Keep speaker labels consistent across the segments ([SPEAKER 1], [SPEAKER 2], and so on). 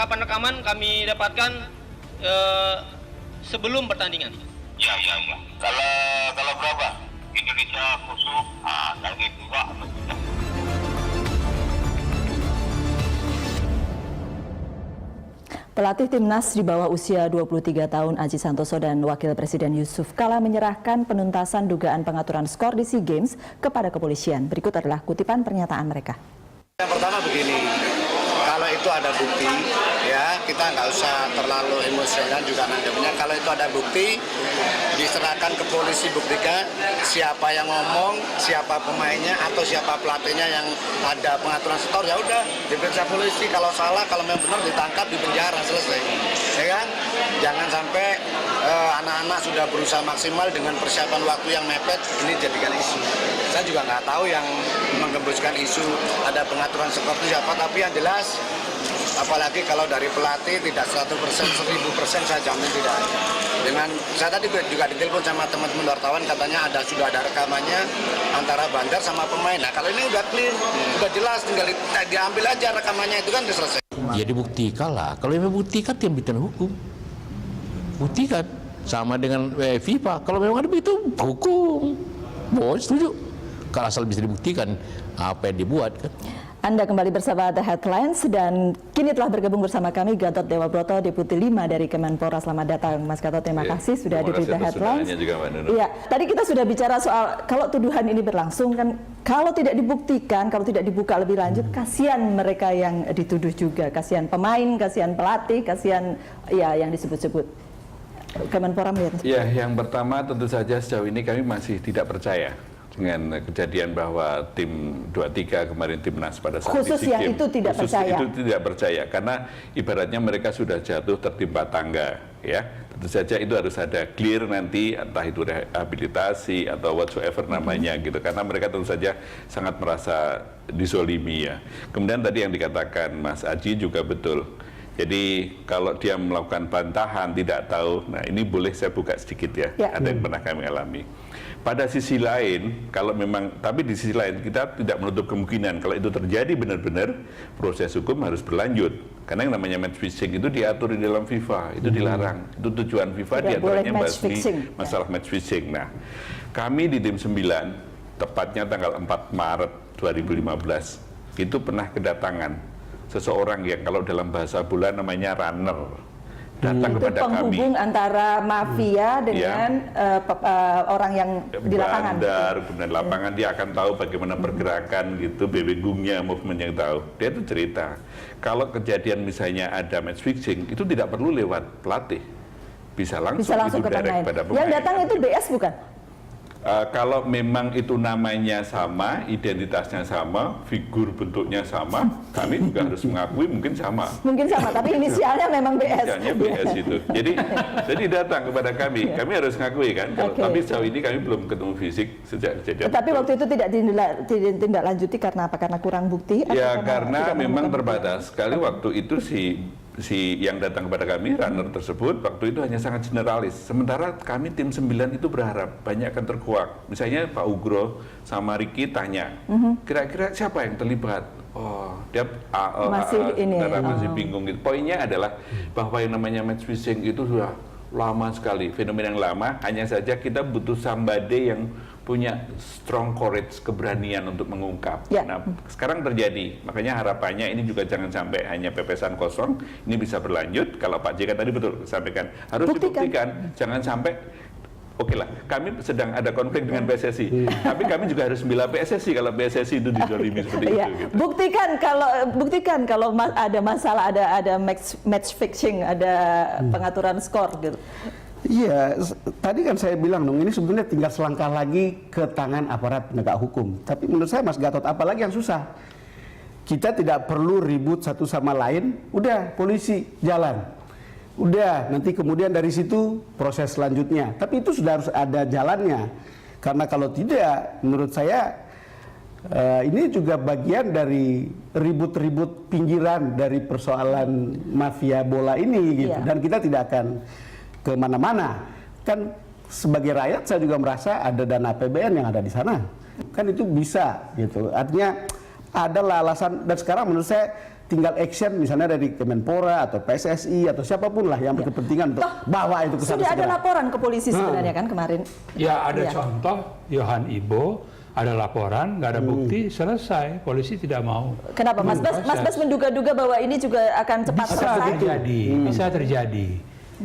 [SPEAKER 1] rekaman-rekaman kami dapatkan sebelum pertandingan.
[SPEAKER 2] Ya. Kalau berapa? Indonesia musuh, lagi juga.
[SPEAKER 3] Pelatih Timnas di bawah usia 23 tahun Aji Santoso dan Wakil Presiden Yusuf Kala menyerahkan penuntasan dugaan pengaturan skor di SEA Games kepada kepolisian. Berikut adalah kutipan pernyataan mereka.
[SPEAKER 4] Yang pertama begini, kalau itu ada bukti, ya kita nggak usah terlalu emosional juga nanggapnya. Kalau itu ada bukti, diserahkan ke polisi, buktikan siapa yang ngomong, siapa pemainnya atau siapa pelatihnya yang ada pengaturan skor, ya udah diperiksa polisi. Kalau salah, kalau memang benar ditangkap, dipenjara, selesai. Ya kan? Jangan sampai anak-anak sudah berusaha maksimal dengan persiapan waktu yang mepet, ini jadikan isu. Saya juga nggak tahu yang menggembuskan isu ada pengaturan skor itu siapa, tapi yang jelas apalagi kalau dari pelatih tidak 100%, 1000% saya jamin tidak. Dengan saya tadi juga ditelepon sama teman-teman wartawan, katanya sudah ada rekamannya antara Bandar sama pemain. Nah kalau ini udah clear, udah jelas, tinggal diambil aja rekamannya, itu kan udah selesai.
[SPEAKER 5] Ya dibuktikan lah, kalau memang buktikan yang bikin hukum, buktikan sama dengan FIFA. Kalau memang ada begitu hukum, boleh setuju. Kalau asal bisa dibuktikan apa yang dibuat kan.
[SPEAKER 3] Anda kembali bersama The Headlines dan kini telah bergabung bersama kami Gatot Dewa Broto, Deputi 5 dari Kemenpora. Selamat datang Mas Gatot, terima kasih sudah hadir di The Headlines. Iya, tadi kita sudah bicara soal kalau tuduhan ini berlangsung kan, kalau tidak dibuktikan, kalau tidak dibuka lebih lanjut, kasihan mereka yang dituduh juga, kasihan pemain, kasihan pelatih, kasihan ya yang disebut-sebut. Kemenpora melihat.
[SPEAKER 6] Ya, yang pertama tentu saja sejauh ini kami masih tidak percaya dengan kejadian bahwa tim 23 kemarin Timnas pada saat
[SPEAKER 3] khusus yang itu tidak percaya.
[SPEAKER 6] Itu tidak percaya karena ibaratnya mereka sudah jatuh tertimpa tangga, ya. Tentu saja itu harus ada clear nanti, entah itu rehabilitasi atau whatsoever namanya gitu, karena mereka tentu saja sangat merasa dizolimi ya. Kemudian tadi yang dikatakan Mas Aji juga betul. Jadi kalau dia melakukan bantahan tidak tahu, nah ini boleh saya buka sedikit ya. Ada yang pernah kami alami. Pada sisi lain, kalau memang, tapi di sisi lain kita tidak menutup kemungkinan kalau itu terjadi benar-benar proses hukum harus berlanjut. Karena yang namanya match fixing itu diatur di dalam FIFA, itu dilarang. Itu tujuan FIFA diantaranya masalah match fixing. Nah, kami di tim 9, tepatnya tanggal 4 Maret 2015, itu pernah kedatangan seseorang yang kalau dalam bahasa bola namanya runner. Datang kepada kami.
[SPEAKER 3] Penghubung antara mafia dengan orang yang di lapangan.
[SPEAKER 6] Bandar, kemudian lapangan dia akan tahu bagaimana pergerakan gitu, bebegungnya, movement yang tahu. Dia itu cerita, kalau kejadian misalnya ada match fixing, itu tidak perlu lewat pelatih. Bisa langsung
[SPEAKER 3] ke
[SPEAKER 6] direct
[SPEAKER 3] pemain.
[SPEAKER 6] pada pemain.
[SPEAKER 3] Yang datang itu BS bukan?
[SPEAKER 6] Kalau memang itu namanya sama, identitasnya sama, figur bentuknya sama, kami juga harus mengakui mungkin sama.
[SPEAKER 3] Mungkin sama, tapi inisialnya memang BS.
[SPEAKER 6] Inisialnya BS itu. Jadi datang kepada kami harus mengakui kan. Tapi sejauh ini kami belum ketemu fisik sejak kejadian.
[SPEAKER 3] Tapi waktu itu tidak ditindaklanjuti karena apa? Karena kurang bukti?
[SPEAKER 6] Ya karena memang terbatas. Sekali waktu itu si yang datang kepada kami, runner tersebut, waktu itu hanya sangat generalis. Sementara kami tim 9 itu berharap banyak akan terkuak. Misalnya Pak Ugro sama Ricky tanya, kira-kira siapa yang terlibat? Oh, dia masih bingung gitu. Poinnya adalah bahwa yang namanya match fixing itu sudah lama sekali, fenomena yang lama. Hanya saja kita butuh somebody yang punya strong courage, keberanian untuk mengungkap. Nah, sekarang terjadi. Makanya harapannya ini juga jangan sampai hanya pepesan kosong. Ini bisa berlanjut. Kalau Pak JK tadi betul sampaikan, harus dibuktikan. Jangan sampai, oke lah, kami sedang ada konflik dengan PSSI. Tapi kami juga harus membela PSSI kalau PSSI itu dizolimi seperti itu. Gitu.
[SPEAKER 3] Buktikan kalau ada masalah, ada match fixing, ada pengaturan skor gitu.
[SPEAKER 7] Iya, tadi kan saya bilang dong, ini sebenarnya tinggal selangkah lagi ke tangan aparat penegak hukum. Tapi menurut saya Mas Gatot, apalagi yang susah? Kita tidak perlu ribut satu sama lain, udah polisi jalan. Udah, nanti kemudian dari situ proses selanjutnya. Tapi itu sudah harus ada jalannya. Karena kalau tidak, menurut saya ini juga bagian dari ribut-ribut pinggiran dari persoalan mafia bola ini gitu. Dan kita tidak akan kemana-mana. Kan sebagai rakyat saya juga merasa ada dana APBN yang ada di sana. Kan itu bisa gitu. Artinya adalah alasan, dan sekarang menurut saya tinggal action misalnya dari Kemenpora atau PSSI atau siapapun lah yang berkepentingan untuk bawa itu ke sana
[SPEAKER 3] Sudah ada
[SPEAKER 7] segera.
[SPEAKER 3] laporan ke polisi sebenarnya kan kemarin.
[SPEAKER 8] Ya ada
[SPEAKER 3] Iya.
[SPEAKER 8] contoh Yohan Ibo, ada laporan, nggak ada bukti, selesai. Polisi tidak mau.
[SPEAKER 3] Kenapa Mas Bas? Mas Bas menduga-duga bahwa ini juga akan cepat
[SPEAKER 8] Bisa
[SPEAKER 3] selesai?
[SPEAKER 8] terjadi, bisa terjadi.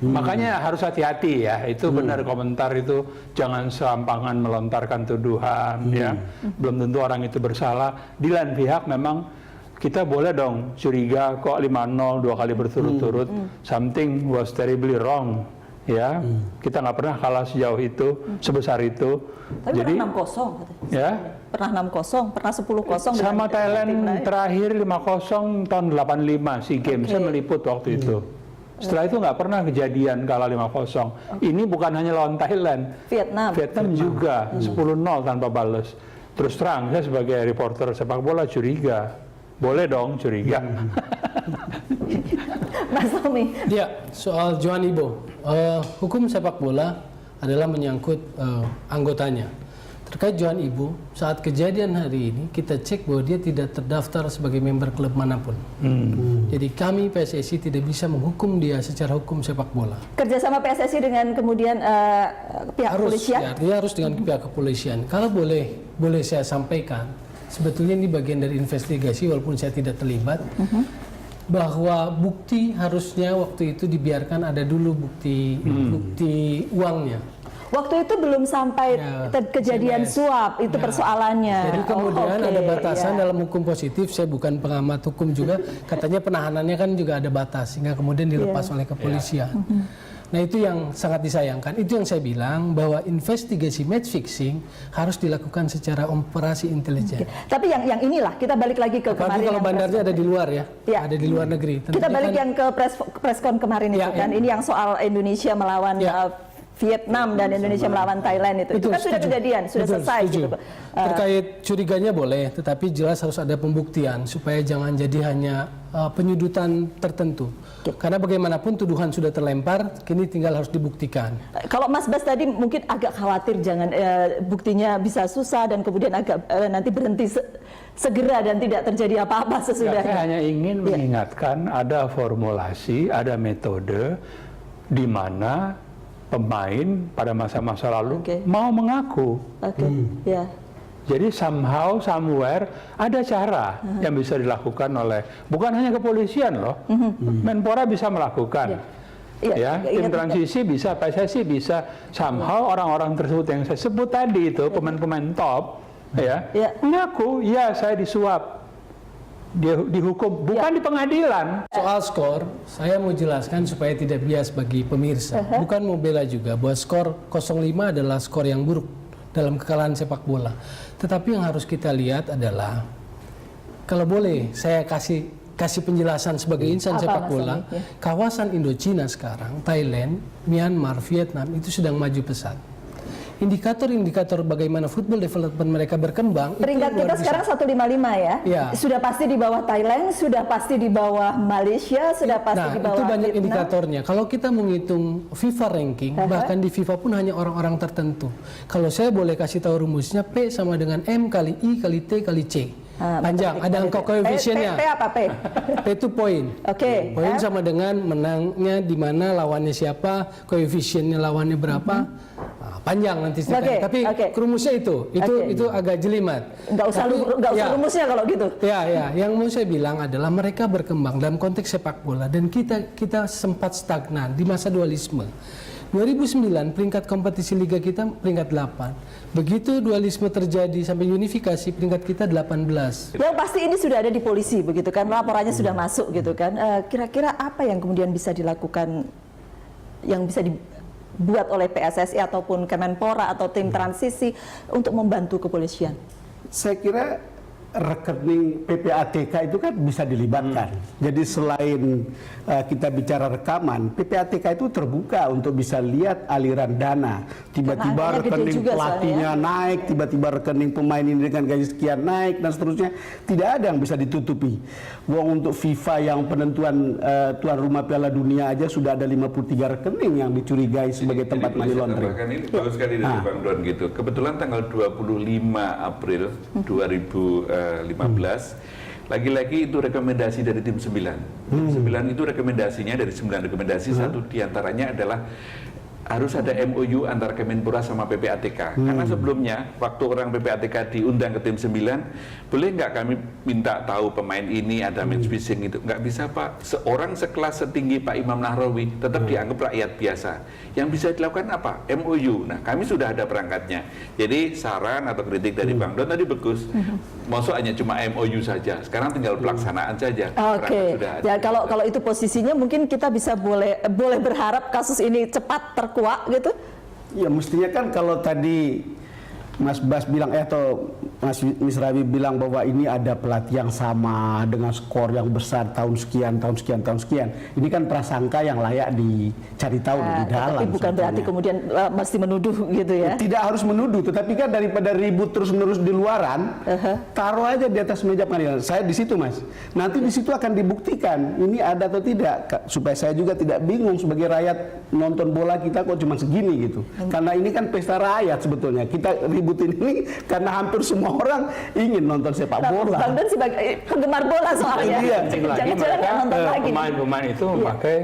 [SPEAKER 8] Makanya harus hati-hati ya. Itu benar komentar itu, jangan serampangan melontarkan tuduhan ya. Belum tentu orang itu bersalah. Di lain pihak memang kita boleh dong curiga kok 5-0 2 kali berturut-turut, something was terribly wrong ya. Kita nggak pernah kalah sejauh itu, sebesar itu.
[SPEAKER 3] Tapi
[SPEAKER 8] Jadi
[SPEAKER 3] pernah 6-0 katanya.
[SPEAKER 8] ya
[SPEAKER 3] Pernah 6-0, pernah 10-0
[SPEAKER 8] sama Thailand
[SPEAKER 3] lain.
[SPEAKER 8] terakhir 5-0 tahun 85 SEA Games. Saya meliput waktu itu. Setelah itu nggak pernah kejadian kalah 5-0. Ini bukan hanya lawan Thailand,
[SPEAKER 3] Vietnam.
[SPEAKER 8] juga 10-0 tanpa balas. Terus terang, saya sebagai reporter sepak bola curiga. Boleh dong curiga.
[SPEAKER 3] Mas Tommy,
[SPEAKER 9] Ya, soal Johan Ibo, hukum sepak bola adalah menyangkut anggotanya. Terkait Johan Ibo, saat kejadian hari ini kita cek bahwa dia tidak terdaftar sebagai member klub manapun. Jadi kami PSSI tidak bisa menghukum dia secara hukum sepak bola.
[SPEAKER 3] kerjasama PSSI dengan kemudian pihak kepolisian.
[SPEAKER 9] Ya, dia harus dengan pihak kepolisian. Kalau boleh saya sampaikan, sebetulnya ini bagian dari investigasi walaupun saya tidak terlibat. Bahwa bukti harusnya waktu itu dibiarkan ada dulu bukti uangnya.
[SPEAKER 3] Waktu itu belum sampai
[SPEAKER 9] Ya,
[SPEAKER 3] kejadian
[SPEAKER 9] CBS.
[SPEAKER 3] suap, itu
[SPEAKER 9] Ya.
[SPEAKER 3] persoalannya.
[SPEAKER 9] Jadi kemudian
[SPEAKER 3] oke,
[SPEAKER 9] ada batasan
[SPEAKER 3] ya.
[SPEAKER 9] dalam hukum positif. Saya bukan pengamat hukum juga. Katanya penahanannya kan juga ada batas sehingga kemudian dilepas oleh kepolisian. Nah itu yang sangat disayangkan. Itu yang saya bilang bahwa investigasi match fixing harus dilakukan secara operasi intelijen.
[SPEAKER 3] Tapi yang inilah kita balik lagi ke
[SPEAKER 9] Apalagi
[SPEAKER 3] kemarin.
[SPEAKER 9] kalau
[SPEAKER 3] yang
[SPEAKER 9] bandarnya
[SPEAKER 3] press-
[SPEAKER 9] ada di luar ya,
[SPEAKER 3] Ya.
[SPEAKER 9] ada di luar negeri.
[SPEAKER 3] Kita
[SPEAKER 9] Tentunya
[SPEAKER 3] balik
[SPEAKER 9] kan-
[SPEAKER 3] yang ke preskon kemarin itu
[SPEAKER 9] Ya,
[SPEAKER 3] kan.
[SPEAKER 9] ya.
[SPEAKER 3] Ini yang soal Indonesia melawan
[SPEAKER 9] Ya.
[SPEAKER 3] Vietnam dan Indonesia melawan Thailand itu. Itu kan sudah
[SPEAKER 9] setuju.
[SPEAKER 3] kejadian, sudah
[SPEAKER 9] Betul,
[SPEAKER 3] selesai
[SPEAKER 9] setuju.
[SPEAKER 3] gitu.
[SPEAKER 9] Terkait curiganya boleh, tetapi jelas harus ada pembuktian supaya jangan jadi hanya penyudutan tertentu. Karena bagaimanapun tuduhan sudah terlempar, kini tinggal harus dibuktikan.
[SPEAKER 3] Kalau Mas Bas tadi mungkin agak khawatir jangan buktinya bisa susah dan kemudian agak nanti berhenti segera dan tidak terjadi apa-apa
[SPEAKER 8] Ya,
[SPEAKER 3] sesudahnya.
[SPEAKER 8] saya hanya ingin mengingatkan ada formulasi, ada metode di mana pemain pada masa-masa lalu
[SPEAKER 3] Oke.
[SPEAKER 8] mau mengaku.
[SPEAKER 3] Oke, ya.
[SPEAKER 8] Jadi somehow, somewhere ada cara yang bisa dilakukan oleh bukan hanya kepolisian loh, Menpora bisa melakukan.
[SPEAKER 3] Iya,
[SPEAKER 8] Ya, tim
[SPEAKER 3] ingat-
[SPEAKER 8] transisi bisa, PSSI bisa, somehow orang-orang tersebut yang saya sebut tadi itu pemain-pemain top, ya,
[SPEAKER 3] Iya.
[SPEAKER 8] mengaku, ya saya disuap, dia dihukum, bukan di pengadilan.
[SPEAKER 9] Soal skor, saya mau jelaskan supaya tidak bias bagi pemirsa. Bukan mau bela juga bahwa skor 0-5 adalah skor yang buruk dalam kekalahan sepak bola. Tetapi yang harus kita lihat adalah, kalau boleh saya kasih penjelasan sebagai insan
[SPEAKER 3] Apa,
[SPEAKER 9] sepak
[SPEAKER 3] Mas
[SPEAKER 9] bola,
[SPEAKER 3] Tommy? Ya.
[SPEAKER 9] kawasan Indochina sekarang, Thailand, Myanmar, Vietnam itu sedang maju pesat. Indikator-indikator bagaimana football development mereka berkembang, itu
[SPEAKER 3] Peringkat
[SPEAKER 9] luar
[SPEAKER 3] kita
[SPEAKER 9] biasa.
[SPEAKER 3] sekarang 155 ya.
[SPEAKER 9] Ya.
[SPEAKER 3] Sudah pasti di bawah Thailand, sudah pasti di bawah Malaysia, sudah pasti
[SPEAKER 9] Nah,
[SPEAKER 3] di bawah
[SPEAKER 9] itu banyak
[SPEAKER 3] Vietnam.
[SPEAKER 9] indikatornya. Kalau kita menghitung FIFA ranking, bahkan di FIFA pun hanya orang-orang tertentu. Kalau saya boleh kasih tahu rumusnya, P sama dengan M kali I kali T kali C. Panjang, ada angka koefisiennya.
[SPEAKER 3] P apa P?
[SPEAKER 9] P itu poin.
[SPEAKER 3] Oke.
[SPEAKER 9] Poin sama dengan menangnya di mana, lawannya siapa, koefisiennya lawannya berapa. Nah, panjang nanti
[SPEAKER 3] Oke,
[SPEAKER 9] Tapi
[SPEAKER 3] oke.
[SPEAKER 9] rumusnya itu agak jelimat.
[SPEAKER 3] Nggak usah
[SPEAKER 9] Ya.
[SPEAKER 3] rumusnya kalau gitu.
[SPEAKER 9] Ya, yang mau saya bilang adalah mereka berkembang dalam konteks sepak bola dan kita sempat stagnan di masa dualisme. 2009 peringkat kompetisi liga kita peringkat 8. Begitu dualisme terjadi sampai unifikasi peringkat kita 18.
[SPEAKER 3] Yang pasti ini sudah ada di polisi begitu kan, laporannya sudah masuk gitu kan. Kira-kira apa yang kemudian bisa dilakukan, yang bisa dibuat oleh PSSI ataupun Kemenpora atau tim transisi untuk membantu kepolisian?
[SPEAKER 7] Saya kira rekening PPATK itu kan bisa dilibatkan. Jadi selain kita bicara rekaman, PPATK itu terbuka untuk bisa lihat aliran dana. Tiba-tiba
[SPEAKER 3] Karena angkanya gede
[SPEAKER 7] rekening
[SPEAKER 3] juga
[SPEAKER 7] pelatihnya naik, tiba-tiba rekening pemain ini dengan gaji sekian naik dan seterusnya. Tidak ada yang bisa ditutupi. Wong untuk FIFA yang penentuan tuan rumah Piala Dunia aja sudah ada 53 rekening yang dicurigai sebagai tempat money laundering.
[SPEAKER 6] Bahkan ini bagus sekali dari Bang Don gitu. Kebetulan tanggal 25 April 2015 Lagi-lagi itu rekomendasi dari tim 9. Tim 9 itu rekomendasinya dari 9 rekomendasi, satu diantaranya adalah harus ada MOU antara Kemenpora sama PPATK. Karena sebelumnya, waktu orang PPATK diundang ke tim 9, boleh nggak kami minta tahu pemain ini ada match fixing itu? Nggak bisa Pak. Seorang sekelas setinggi Pak Imam Nahrawi tetap dianggap rakyat biasa. Yang bisa dilakukan apa? MOU. Nah, kami sudah ada perangkatnya. Jadi saran atau kritik dari Bang Don tadi bagus. Maksud hanya cuma MOU saja. Sekarang tinggal pelaksanaan saja.
[SPEAKER 3] Oke. Ya kalau itu posisinya mungkin kita bisa boleh berharap kasus ini cepat terkuak gitu.
[SPEAKER 7] Ya mestinya kan kalau tadi Mas Bas bilang atau Mas Misrawi bilang bahwa ini ada pelatih yang sama dengan skor yang besar tahun sekian. Ini kan prasangka yang layak dicari tahu di dalam.
[SPEAKER 3] Tapi bukan berarti kemudian mesti menuduh gitu ya.
[SPEAKER 7] Tidak harus menuduh, tetapi kan daripada ribut terus-menerus di luaran, taruh aja di atas meja pengadilan. Saya di situ Mas. Nanti di situ akan dibuktikan ini ada atau tidak, supaya saya juga tidak bingung sebagai rakyat nonton bola kita kok cuma segini gitu. Karena ini kan pesta rakyat sebetulnya. Kita ributin ini karena hampir semua orang ingin nonton sepak bola.
[SPEAKER 3] Bang Dan sebagai penggemar bola soalnya.
[SPEAKER 7] Iya.
[SPEAKER 3] Jangan-jangan nggak nonton lagi.
[SPEAKER 8] Pemain-pemain itu memakai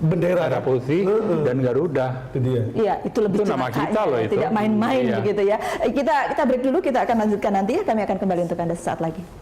[SPEAKER 8] bendera merah putih dan Garuda. Itu dia.
[SPEAKER 3] Iya, itu lebih
[SPEAKER 8] itu nama kita loh itu.
[SPEAKER 3] Tidak main-main
[SPEAKER 8] Iya.
[SPEAKER 3] begitu ya. Kita break dulu, kita akan lanjutkan nanti ya. Kami akan kembali untuk Anda sesaat lagi.